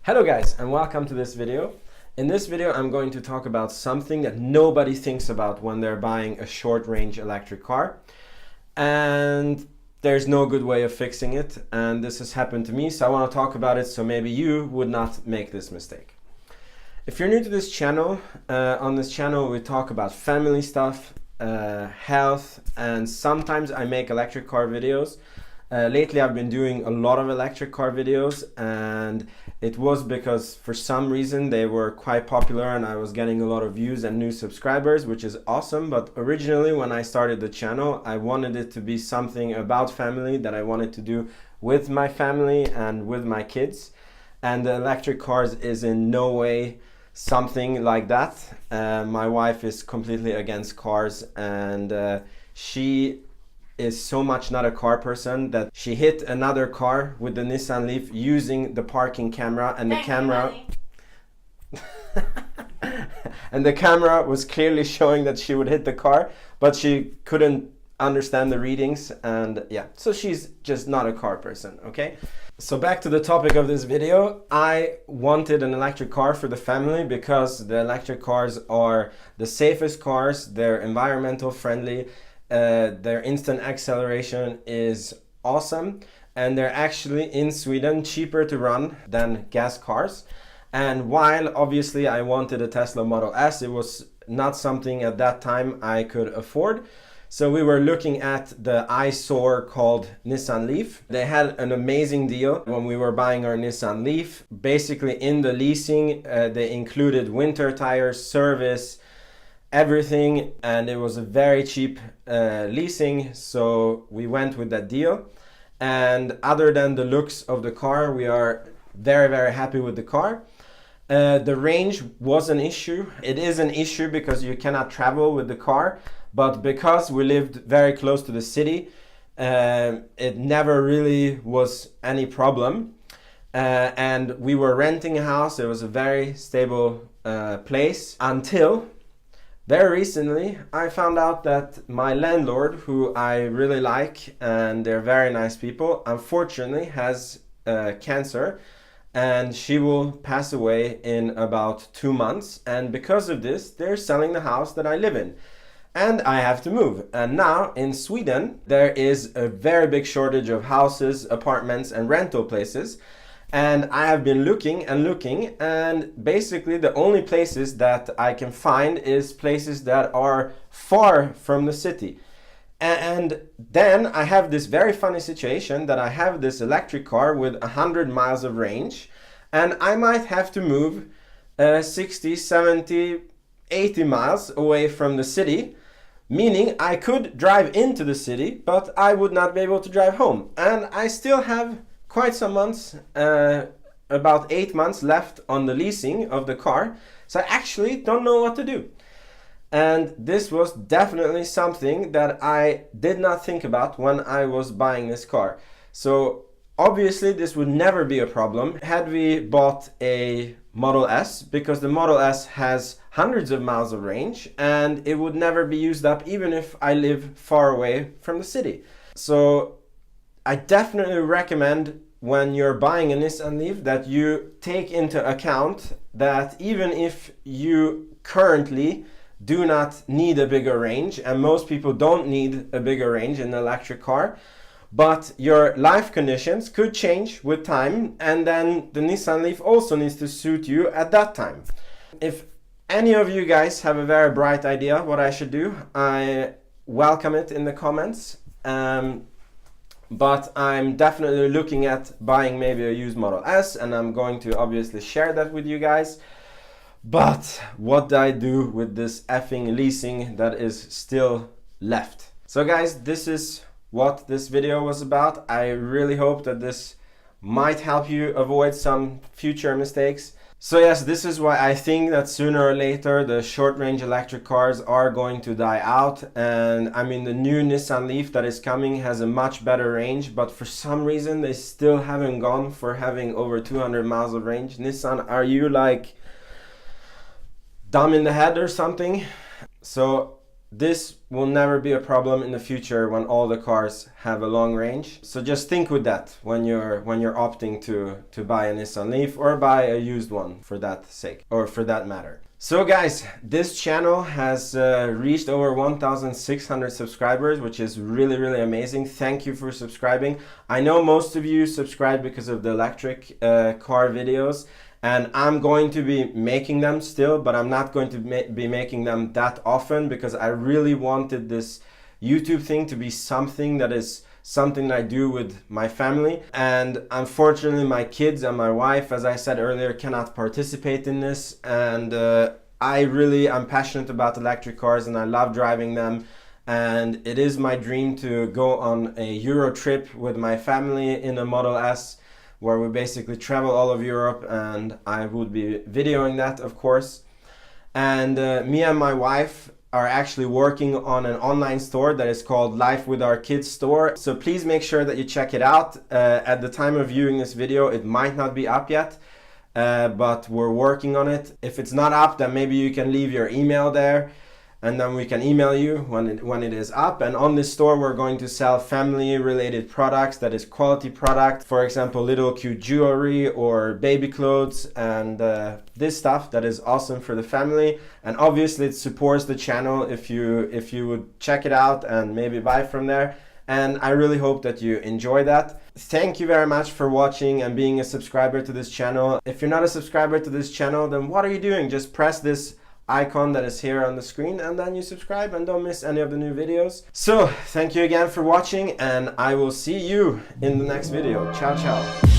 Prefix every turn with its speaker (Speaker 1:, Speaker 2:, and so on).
Speaker 1: Hello guys, and welcome to this video. In this video I'm going to talk about something that nobody thinks about when they're buying a short-range electric car, and there's no good way of fixing it, and this has happened to me, so I want to talk about it so maybe you would not make this mistake. If you're new to this channel, on this channel we talk about family stuff, health, and sometimes I make electric car videos. Lately I've been doing a lot of electric car videos, and it was because for some reason they were quite popular and I was getting a lot of views and new subscribers, which is awesome. But originally when I started the channel, I wanted it to be something about family that I wanted to do with my family and with my kids. And the electric cars is in no way something like that. My wife is completely against cars, and she is so much not a car person that she hit another car with the Nissan Leaf using the parking camera, and the camera was clearly showing that she would hit the car, but she couldn't understand the readings, and yeah, so she's just not a car person. Okay, so back to the topic of this video. I wanted an electric car for the family because the electric cars are the safest cars, they're environmental friendly, their instant acceleration is awesome, and they're actually in Sweden cheaper to run than gas cars. And while obviously I wanted a Tesla Model S, it was not something at that time I could afford. So we were looking at the eyesore called Nissan Leaf. They had an amazing deal when we were buying our Nissan Leaf. Basically in the leasing, they included winter tires, service, everything, and it was a very cheap leasing, so we went with that deal. And other than the looks of the car, we are very happy with the car. The range was an issue. It is an issue because you cannot travel with the car, but because we lived very close to the city, it never really was any problem. And we were renting a house. It was a very stable place until very recently I found out that my landlord, who I really like and they're very nice people, unfortunately has cancer, and she will pass away in about 2 months. And because of this, they're selling the house that I live in, and I have to move. And now in Sweden there is a very big shortage of houses, apartments and rental places. And I have been looking and looking, and basically the only places that I can find is places that are far from the city. And then I have this very funny situation that I have this electric car with 100 miles of range, and I might have to move 60, 70, 80 miles away from the city, meaning I could drive into the city, but I would not be able to drive home. And I still have quite some months, about 8 months left on the leasing of the car, so I actually don't know what to do. And this was definitely something that I did not think about when I was buying this car. So obviously this would never be a problem had we bought a Model S, because the Model S has hundreds of miles of range and it would never be used up even if I live far away from the city. So I definitely recommend when you're buying a Nissan Leaf that you take into account that even if you currently do not need a bigger range, and most people don't need a bigger range in an electric car, but your life conditions could change with time, and then the Nissan Leaf also needs to suit you at that time. If any of you guys have a very bright idea what I should do, I welcome it in the comments. But I'm definitely looking at buying maybe a used Model S, and I'm going to obviously share that with you guys. But what do I do with this effing leasing that is still left? So guys, this is what this video was about. I really hope that this might help you avoid some future mistakes. So yes, this is why I think that sooner or later the short-range electric cars are going to die out. And I mean, the new Nissan Leaf that is coming has a much better range, but for some reason they still haven't gone for having over 200 miles of range. Nissan, are you like dumb in the head or something? So this will never be a problem in the future when all the cars have a long range. So just think with that when you're opting to buy a Nissan Leaf or buy a used one for that sake, or for that matter. So guys, this channel has reached over 1,600 subscribers, which is really amazing. Thank you for subscribing. I know most of you subscribe because of the electric car videos, and I'm going to be making them still, but I'm not going to be making them that often, because I really wanted this YouTube thing to be something that is something I do with my family. And unfortunately my kids and my wife, as I said earlier, cannot participate in this. And I'm passionate about electric cars and I love driving them. And it is my dream to go on a Euro trip with my family in a Model S, where we basically travel all of Europe, and I would be videoing that, of course. And me and my wife are actually working on an online store that is called Life with Our Kids store. So please make sure that you check it out. At the time of viewing this video, it might not be up yet, but we're working on it. If it's not up, then maybe you can leave your email there, and then we can email you when it is up. And on this store we're going to sell family related products, that is quality product, for example little cute jewelry or baby clothes, and this stuff that is awesome for the family. And obviously it supports the channel if you would check it out and maybe buy from there. And I really hope that you enjoy that. Thank you very much for watching and being a subscriber to this channel. If you're not a subscriber to this channel, then what are you doing? Just press this icon that is here on the screen and then you subscribe and don't miss any of the new videos. So thank you again for watching, and I will see you in the next video. Ciao ciao.